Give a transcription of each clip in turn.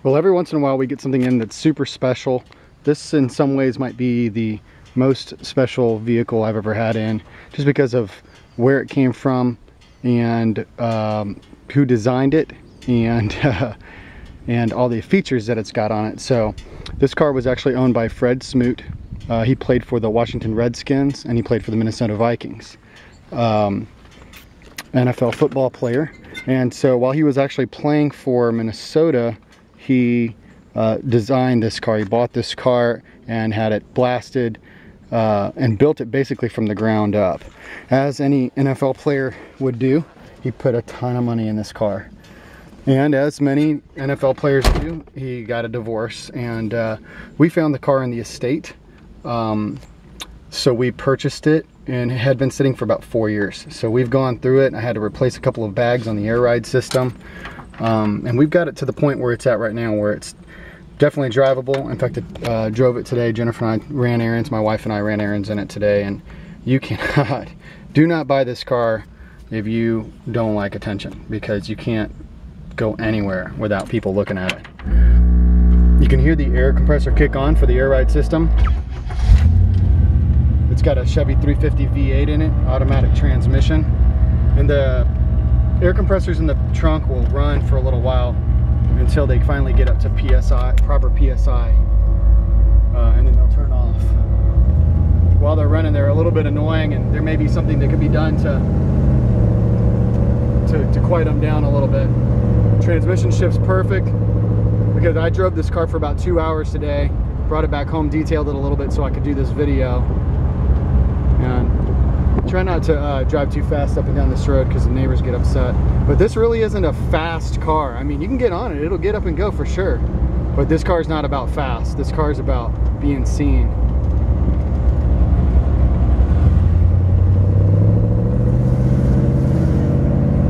Well, every once in a while we get something in that's super special. This in some ways might be the most special vehicle I've ever had in, just because of where it came from and who designed it and all the features that it's got on it. So this car was actually owned by Fred Smoot. He played for the Washington Redskins and he played for the Minnesota Vikings. NFL football player. And so while he was actually playing for Minnesota, he designed this car. He bought this car and had it blasted and built it basically from the ground up. As any NFL player would do, he put a ton of money in this car. And as many NFL players do, he got a divorce. And we found the car in the estate. So we purchased it, and it had been sitting for about 4 years. So we've gone through it. I had to replace a couple of bags on the air ride system. And we've got it to the point where it's at right now, where it's definitely drivable. In fact, I drove it today. Jennifer and I ran errands. My wife and I ran errands in it today. And you cannot, do not buy this car if you don't like attention, because you can't go anywhere without people looking at it. You can hear the air compressor kick on for the air ride system. It's got a Chevy 350 V8 in it, automatic transmission. And the air compressors in the trunk will run for a little while until they finally get up to PSI, proper PSI, and then they'll turn off. While they're running, they're a little bit annoying, and there may be something that could be done to quiet them down a little bit. Transmission shift's perfect, because I drove this car for about 2 hours today, brought it back home, detailed it a little bit so I could do this video. And try not to drive too fast up and down this road because the neighbors get upset. But this really isn't a fast car. I mean, you can get on it, it'll get up and go for sure. But this car is not about fast. This car is about being seen.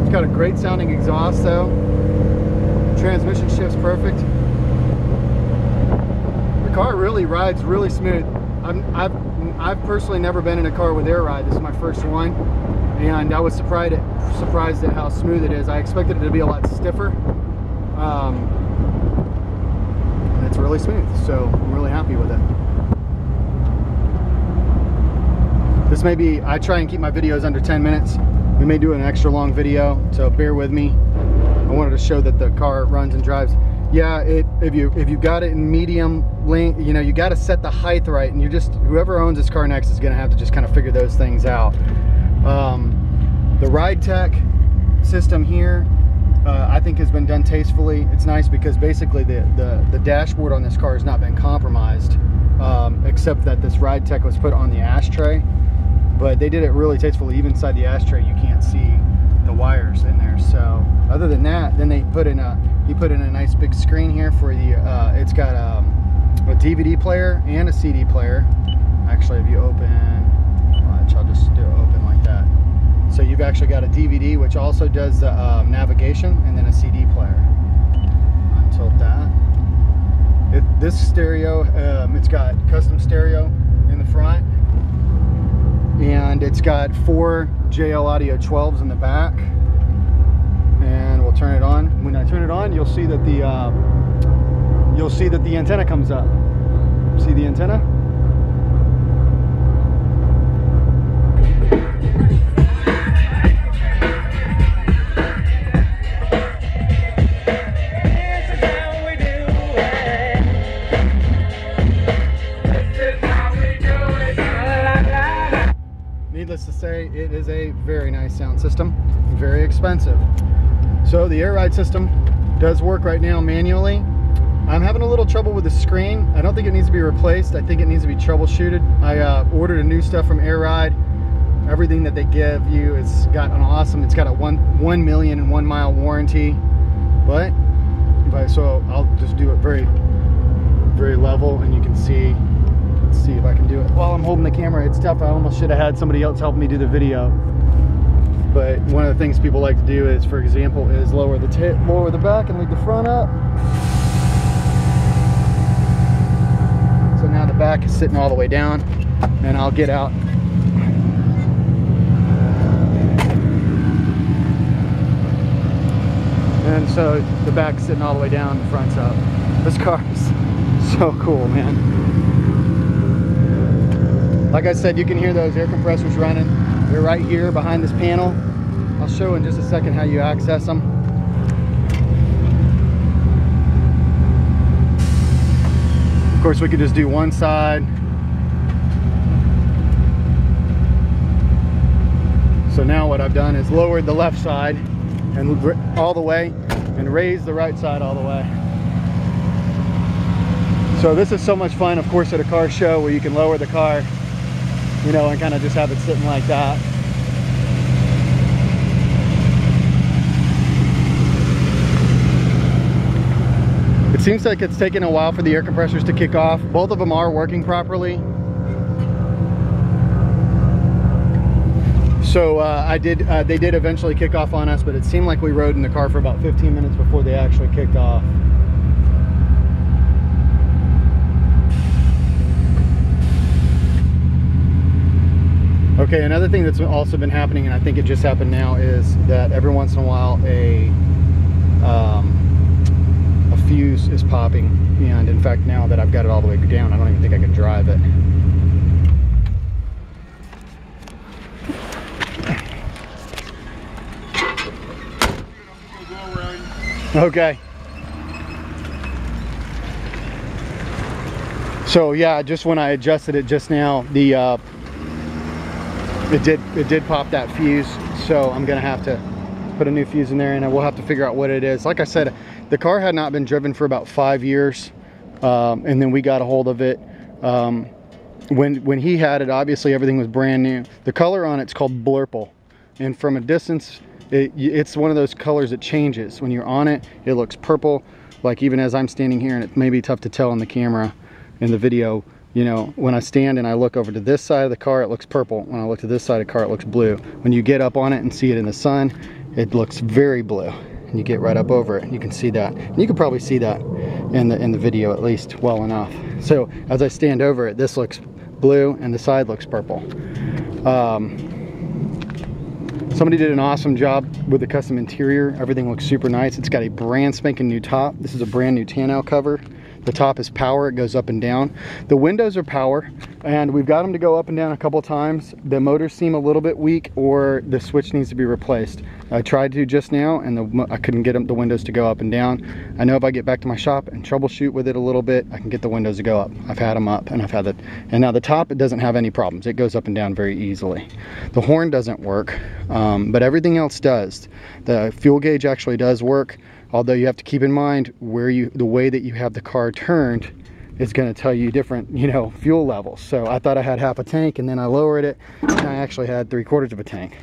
It's got a great sounding exhaust though. Transmission shift's perfect. The car really rides really smooth. I've personally never been in a car with air ride. This is my first one, and I was surprised at how smooth it is. I expected it to be a lot stiffer, and it's really smooth, so I'm really happy with it. This may be, I try and keep my videos under 10 minutes. We may do an extra long video, so bear with me. I wanted to show that the car runs and drives. Yeah, if you got it in medium length, you know, you got to set the height right, and whoever owns this car next is going to have to just kind of figure those things out. The ride tech system here, I think has been done tastefully. It's nice because basically the dashboard on this car has not been compromised, except that this ride tech was put on the ashtray. But they did it really tastefully. Even inside the ashtray, you can't see the wires in there. So other than that, then he put in a nice big screen here for the it's got a DVD player and a CD player. Actually, if you open, watch, I'll just do it open like that. So you've actually got a DVD, which also does the navigation, and then a CD player. Untilt that. This stereo, it's got custom stereo in the front, and it's got 4 JL Audio 12s in the back. And we'll turn it on. When I turn it on, you'll see that the antenna comes up. See the antenna? Needless to say, it is a very nice sound system, very expensive. So the air ride system does work right now manually. I'm having a little trouble with the screen. I don't think it needs to be replaced. I think it needs to be troubleshooted. I ordered a new stuff from Air Ride. Everything that they give you has got an awesome, it's got a 1 million and 1 mile warranty. But so I'll just do it very, very level, and you can see. Let's see if I can do it while I'm holding the camera. It's tough. I almost should have had somebody else help me do the video. But one of the things people like to do is, for example, is lower the back and leave the front up. So now the back is sitting all the way down, and I'll get out. And so the back's sitting all the way down, the front's up. This car is so cool, man. Like I said, you can hear those air compressors running. They're right here behind this panel. I'll show in just a second how you access them. Of course, we could just do one side. So now what I've done is lowered the left side and all the way and raised the right side all the way. So this is so much fun, of course, at a car show where you can lower the car, you know, and kind of just have it sitting like that. It seems like it's taken a while for the air compressors to kick off. Both of them are working properly. So they did eventually kick off on us, but it seemed like we rode in the car for about 15 minutes before they actually kicked off. Okay, another thing that's also been happening, and I think it just happened now, is that every once in a while a fuse is popping. And in fact, now that I've got it all the way down, I don't even think I can drive it. Okay. So yeah, just when I adjusted it just now, the it did pop that fuse. So I'm gonna have to put a new fuse in there, and we'll have to figure out what it is. Like I said, the car had not been driven for about 5 years, and then we got a hold of it. When he had it, obviously everything was brand new. The color on it's called Blurple, and from a distance, it's one of those colors that changes. When you're on it, it looks purple. Like even as I'm standing here, and it may be tough to tell on the camera, in the video, you know, when I stand and I look over to this side of the car, it looks purple. When I look to this side of the car, it looks blue. When you get up on it and see it in the sun, it looks very blue. And you get right up over it, you can see that. And you can probably see that in the video at least well enough. So as I stand over it, this looks blue and the side looks purple. Somebody did an awesome job with the custom interior. Everything looks super nice. It's got a brand spanking new top. This is a brand new tonneau cover. The top is power, it goes up and down. The windows are power, and we've got them to go up and down a couple times. The motors seem a little bit weak, or the switch needs to be replaced. I tried to just now, and I couldn't get the windows to go up and down. I know if I get back to my shop and troubleshoot with it a little bit, I can get the windows to go up. I've had them up, and I've had it. And now the top, it doesn't have any problems. It goes up and down very easily. The horn doesn't work, but everything else does. The fuel gauge actually does work. Although you have to keep in mind the way that you have the car turned is going to tell you different, you know, fuel levels. So I thought I had half a tank, and then I lowered it, and I actually had 3/4 of a tank.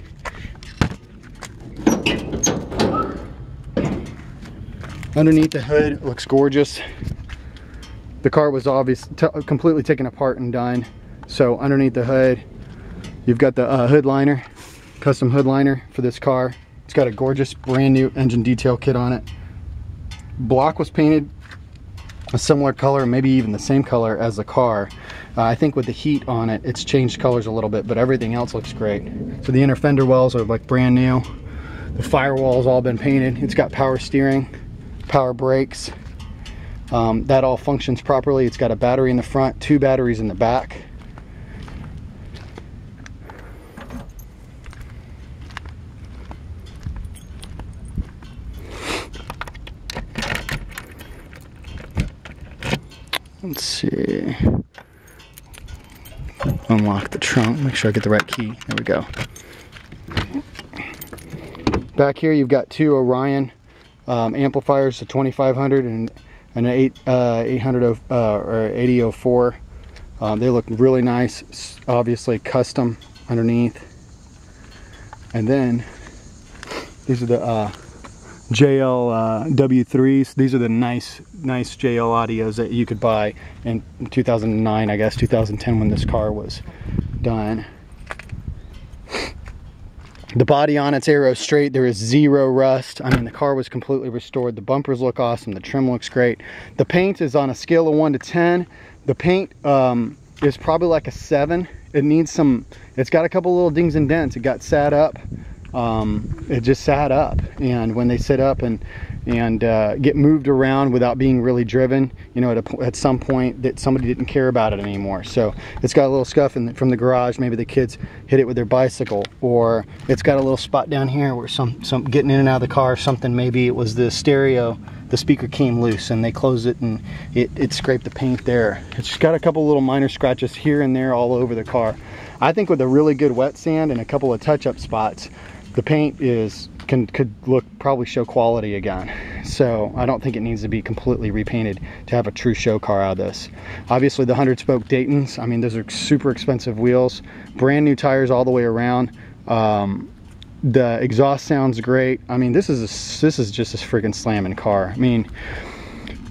Underneath the hood, it looks gorgeous. The car was completely taken apart and done. So underneath the hood, you've got the hood liner, custom hood liner for this car. It's got a gorgeous brand new engine detail kit on it. Block was painted a similar color, maybe even the same color as the car. I think with the heat on it, it's changed colors a little bit, but everything else looks great. So the inner fender wells are like brand new. The firewall's all been painted. It's got power steering, power brakes. That all functions properly. It's got a battery in the front, 2 batteries in the back. Let's see. Unlock the trunk, make sure I get the right key. There we go. Back here you've got 2 Orion amplifiers, a 2500 and an 800 or 8004. They look really nice, obviously custom underneath. And then these are the JL W3s. These are the nice JL audios that you could buy in 2009, I guess 2010, when this car was done. The body on it's aero straight. There is 0 rust. I mean, the car was completely restored. The bumpers look awesome. The trim looks great. The paint is on a scale of 1 to 10. The paint is probably like a 7. It needs some, it's got a couple little dings and dents. It got sat up. It just sat up, and when they sit up and and get moved around without being really driven, you know, at some point that somebody didn't care about it anymore. So it's got a little scuff from the garage. Maybe the kids hit it with their bicycle, or it's got a little spot down here where some getting in and out of the car, something, maybe it was the stereo, the speaker came loose and they closed it and it scraped the paint there. It's just got a couple little minor scratches here and there all over the car. I think with a really good wet sand and a couple of touch-up spots, the paint could probably show quality again. So I don't think it needs to be completely repainted to have a true show car out of this. Obviously the 100-spoke Daytons, I mean, those are super expensive wheels, brand new tires all the way around. The exhaust sounds great. I mean, this is just a freaking slamming car. I mean,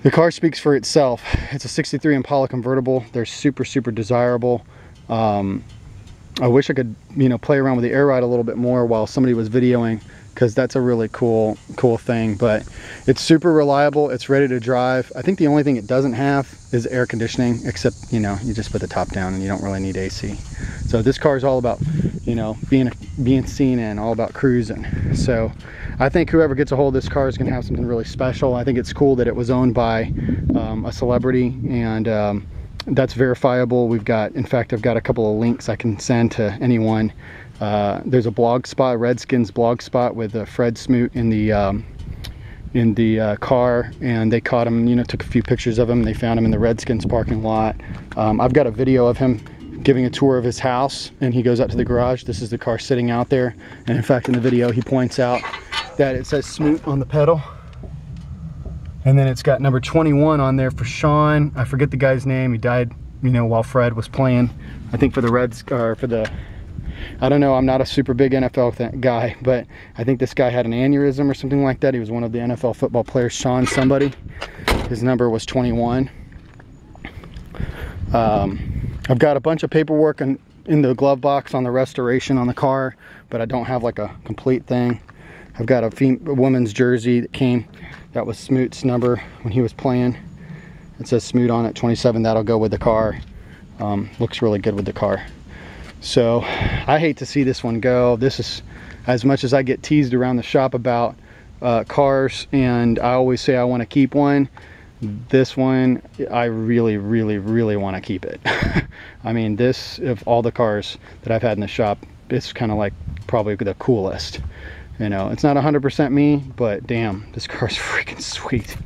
the car speaks for itself. It's a 63 Impala Convertible. They're super desirable. I wish I could, you know, play around with the air ride a little bit more while somebody was videoing, because that's a really cool thing. But it's super reliable, it's ready to drive. I think the only thing it doesn't have is air conditioning, except, you know, you just put the top down and you don't really need AC. So this car is all about, you know, being seen and all about cruising. So I think whoever gets a hold of this car is going to have something really special. I think it's cool that it was owned by a celebrity, and that's verifiable. We've got, in fact, I've got a couple of links I can send to anyone. There's a blog spot, Redskins blog spot, with Fred Smoot in the car, and they caught him, you know, took a few pictures of him. They found him in the Redskins parking lot. I've got a video of him giving a tour of his house, and he goes out to the garage. This is the car sitting out there, and in fact in the video he points out that it says Smoot on the pedal, and then it's got number 21 on there for Sean. I forget the guy's name. He died, you know, while Fred was playing, I think for the Reds, or for the, I don't know, I'm not a super big NFL guy, but I think this guy had an aneurysm or something like that. He was one of the NFL football players, Sean somebody. His number was 21. I've got a bunch of paperwork in the glove box on the restoration on the car, but I don't have like a complete thing. I've got a woman's jersey that came, that was Smoot's number when he was playing. It says Smoot on it, 27. That'll go with the car. Looks really good with the car. So I hate to see this one go. This is, as much as I get teased around the shop about cars, and I always say I want to keep one, this one I really want to keep it. I mean, this, of all the cars that I've had in the shop, it's kind of like probably the coolest. You know, it's not 100% me, but damn, this car's freaking sweet.